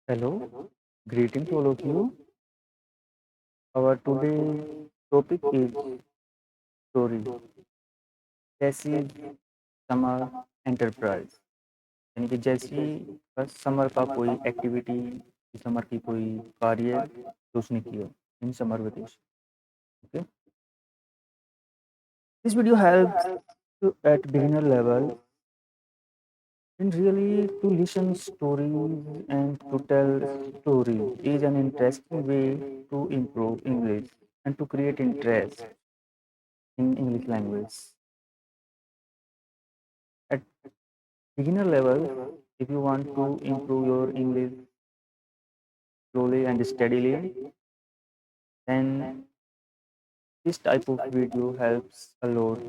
Hello, greetings to all of you. Our today topic is story. जैसी summer enterprise यानी कि जैसी बस समर का कोई एक्टिविटी, समर की कोई कार्य जो उसने किया in summer vacation. Okay, this video helps to at beginner level in really to listen stories and to tell stories is an interesting way to improve English and to create interest in English language. At beginner level, if you want to improve your English slowly and steadily, then this type of video helps a lot.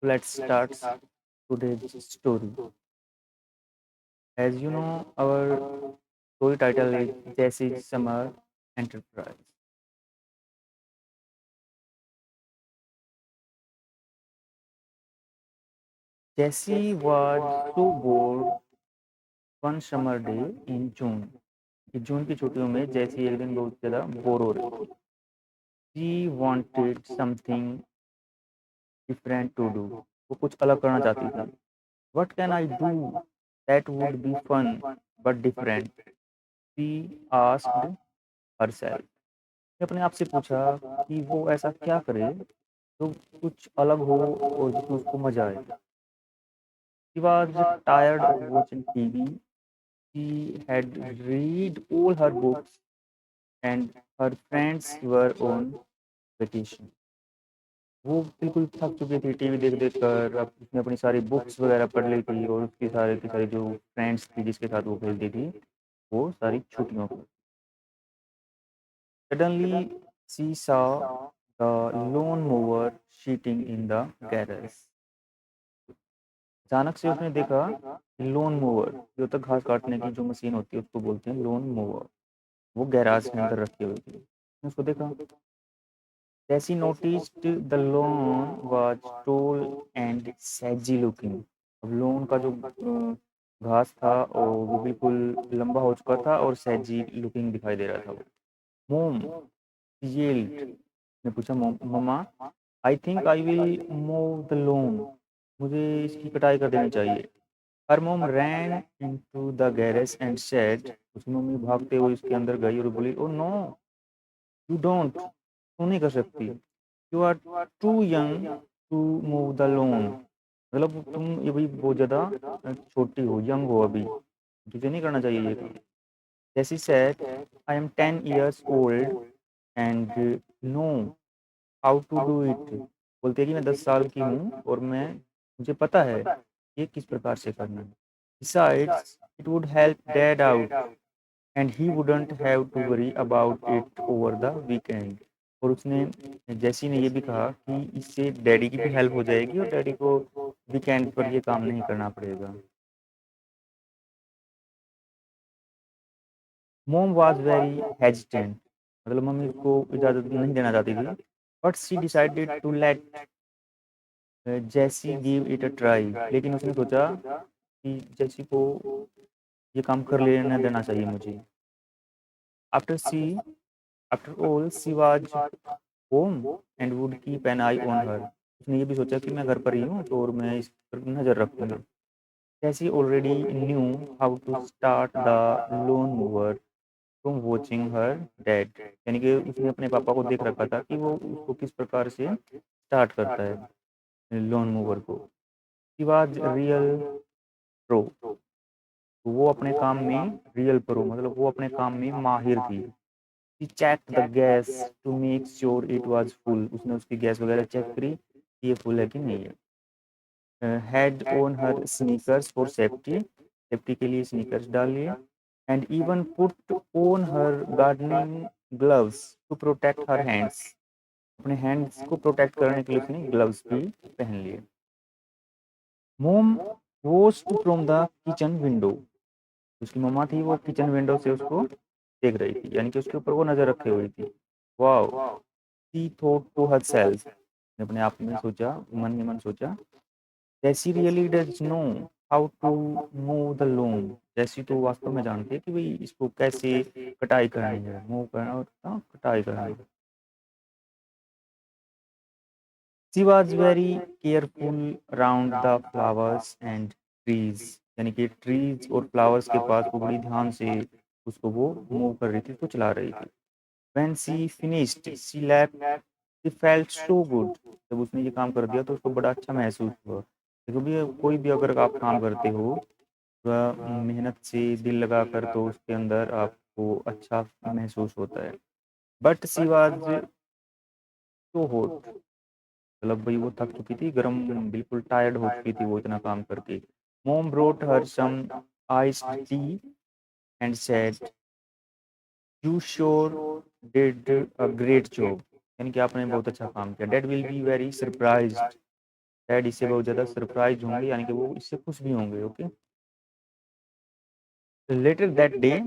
Let's start today's story. As you know, our story title is Jesse's Summer Enterprise. Jesse was so bored one summer day in June. कि जून की छुट्टियों में जैसी एक दिन बहुत ज़्यादा bore हो रही थी. She wanted something different to do. वो कुछ अलग करना चाहती थी. What can I do that would be fun but different? She asked herself. उसने अपने आप से पूछा कि वो ऐसा क्या करे जो कुछ अलग हो और जिसमें उसको मजा आए. She was tired of watching TV. She had read all her books and her friends were on vacation. वो बिल्कुल थक चुकी थी टीवी देख-देख कर. अब उसने अपनी सारी बुक्स वगैरह पढ़ ली थी और उसकी सारी की सारी जो फ्रेंड्स थी जिसके साथ वो खेलती थी, वो सारी छुट्टियों पर. Suddenly she saw the lawn mower seating in the garage. अचानक से उसने देखा लॉन मोवर, जो तक घास काटने की जो मशीन होती है उसको बोलते हैं लॉन मोवर, वो गैराज के अंदर रखी हुई थी. उसने उसको देखा. Jessie noticed the lawn was tall and saggy looking. अब लॉन का जो घास था और वो बिल्कुल लंबा हो चुका था और सैजी लुकिंग दिखाई दे रहा था. मोम yelled. ने पूछा mama I think I will mow the lawn. मुझे इसकी कटाई कर देनी चाहिए. Her mom ran into the garage and said. उसकी मम्मी भागते हुए उसके अंदर गई और बोली ओ नो यू डोंट, तू नहीं कर सकती. You are too young to move the loom. मतलब तुम ये भाई बहुत ज़्यादा छोटी हो, यंग हो अभी, तुझे नहीं करना चाहिए ये काम. Jessie said I am 10 years old and know how to do it. बोलते हैं कि मैं 10 साल की हूँ और मैं मुझे पता है ये किस प्रकार से करना है. Besides, it would help dad out and he wouldn't have to worry about it over the weekend. और उसने जैसी ने ये भी कहा कि इससे डैडी की भी हेल्प हो जाएगी और डैडी को वीकेंड पर ये काम नहीं करना पड़ेगा. Mom was very hesitant. मतलब मम्मी को इजाज़त नहीं देना चाहती थी. But she decided to let Jessie give it a try. लेकिन उसने सोचा कि जैसी को ये काम कर लेने देना चाहिए मुझे. After she after all she was home and would keep an eye on her. उसने ये भी सोचा कि मैं घर पर ही हूँ तो और मैं इस पर नज़र रखूँगा. Jessie already knew how to start the loom mover from watching her dad. यानी कि उसने अपने पापा को देख रखा था कि वो उसको किस प्रकार से स्टार्ट करता है लोन मूवर को. He was real pro. वो अपने काम में रियल प्रो, मतलब वो अपने काम में माहिर थी. She checked the gas to make sure it was full. उसने उसकी गैस वगैरह चेक करी कि ये फुल है कि नहीं है. Had on her sneakers for safety. Safety के लिए स्नीकर्स डाल लिए. And even put on her gardening gloves to protect her hands. अपने हैंड्स को प्रोटेक्ट करने के लिए उसने ग्लव्स भी पहन लिए. मोम watched from the kitchen window. उसकी मम्मा थी वो किचन विंडो से उसको देख रही थी, यानी कि उसके ऊपर वो नज़र रखे हुई थी. Wow, she thought to herself. ने अपने आप में सोचा, मन ही मन सोचा, that she really does know how to move the loom. Jessie तो वास्तव में जानती है कि भाई इसको कैसे कटाई करनी है, मूव करना और कटाई करनी है। She was very careful around the flowers and trees, यानी कि ट्रीज और फ्लावर्स के पास वो बड़ी ध्यान से उसको वो मूव कर रही थी, उसको चला रही थी। When she finished she left, she felt so good. जब उसने ये काम कर दिया तो उसको बड़ा अच्छा महसूस हुआ। देखो भी कोई भी अगर आप काम करते हो मेहनत से दिल लगाकर, तो उसके अंदर आपको अच्छा महसूस होता है। But she was so hot, मतलब भाई वो थक चुकी थी, गरम, बिल्कुल टायर्ड हो चुकी थी वो इतना काम करके। Mom brought her some iced tea and said you sure did a great job, यानी कि आपने बहुत अच्छा काम किया। Dad will be very surprised, dad इससे बहुत ज़्यादा सरप्राइज होंगे, यानी कि वो इससे खुश भी होंगे। ओके, लेटर दैट डे,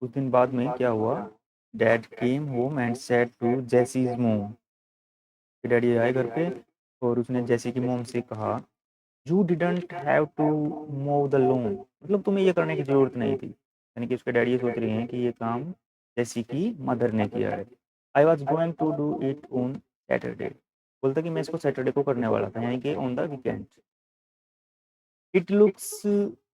कुछ दिन बाद में क्या हुआ, dad came home and said to Jessie's mom, daddy आए घर पे और उसने जेसी की मोम से कहा, you didn't have to move the loom, मतलब तुम्हें ये करने की जरूरत नहीं थी। यानी कि उसके डैडी ये सोच रहे हैं कि ये काम जेसी की मदर ने किया है। I was going to do it on Saturday, बोलता कि मैं इसको सैटरडे को करने वाला था, यानी कि on the weekend. It looks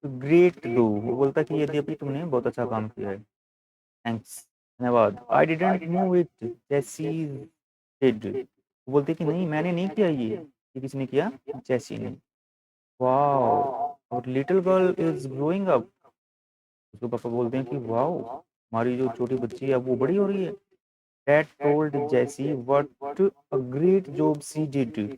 great दो, वो बोलता कि ये अभी तुमने बहुत अच्छा काम किया है, थैंक्स, धन्यवाद। आई डिडंट मूव इट, जैसी डिड, वो बोलते कि नहीं मैंने नहीं किया ये किसने किया, जैसी ने। वाओ, और little girl is growing up, उसके पापा बोलते हैं कि वाओ, हमारी जो छोटी बच्ची है वो बड़ी हो रही है। डैड टोल्ड जैसी what a great job she did,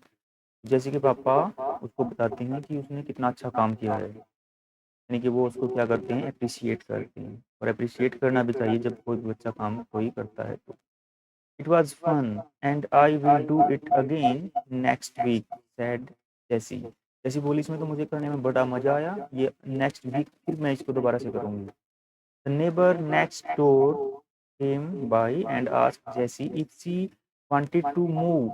जैसी के पापा उसको बताते हैं कि उसने कितना अच्छा काम किया है, यानी कि वो उसको क्या करते हैं, अप्रिशिएट करते हैं। और अप्रिशिएट करना भी चाहिए जब कोई भी बच्चा काम कोई करता है तो। It was fun and I will do it again next week, said Jessie. Jessie बोली इसमें तो मुझे करने में बड़ा मजा आया, ये नेक्स्ट वीक फिर मैं इसको दोबारा से करूँगी। The neighbour next door came by and asked Jessie if she wanted to move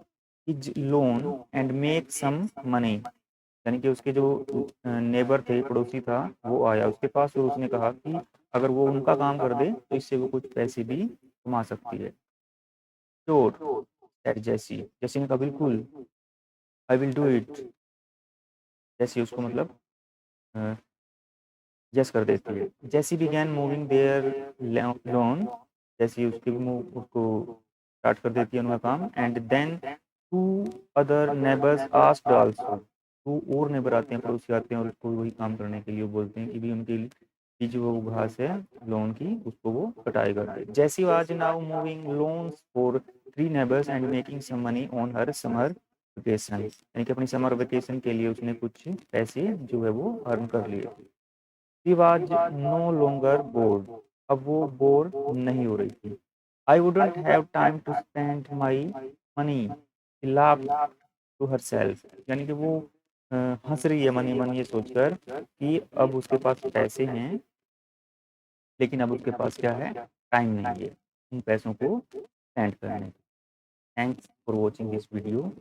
his lawn and make some money, यानी कि उसके जो नेबर थे, पड़ोसी था, वो आया उसके पास और उसने कहा कि अगर वो उनका काम कर दे तो इससे वो कुछ पैसे भी कमा सकती है। श्योर दैट जैसी, जैसी ने कहा बिल्कुल, आई विल डू इट, जैसी उसको मतलब यस कर देती है। जैसी बिगैन मूविंग देयर लोन, जैसी उसकी मूव उसको स्टार्ट कर देती है उनका काम। And then two other neighbours asked also, two और नेबर आते हैं, पड़ोसी आते हैं और उसको वही काम करने के लिए बोलते हैं कि भी उनके लिए की जो वो घास है लोन की उसको वो कटाई कर दे। Jessie was now moving lawns for 3 neighbours and making some money on her summer vacation, यानी कि अपनी समर वेकेशन के लिए उसने कुछ पैसे जो है वो अर्न कर लिए। She was no longer bored, अब वो बोर नहीं हो रही थी। I wouldn't have time to spend my money, लाभ टू हर सेल्फ, यानी कि वो हंस रही है मनी मन ये सोचकर कि अब उसके पास पैसे हैं, लेकिन अब उसके पास क्या है, टाइम नहीं है उन पैसों को स्पेंड करने। Thanks for watching this video.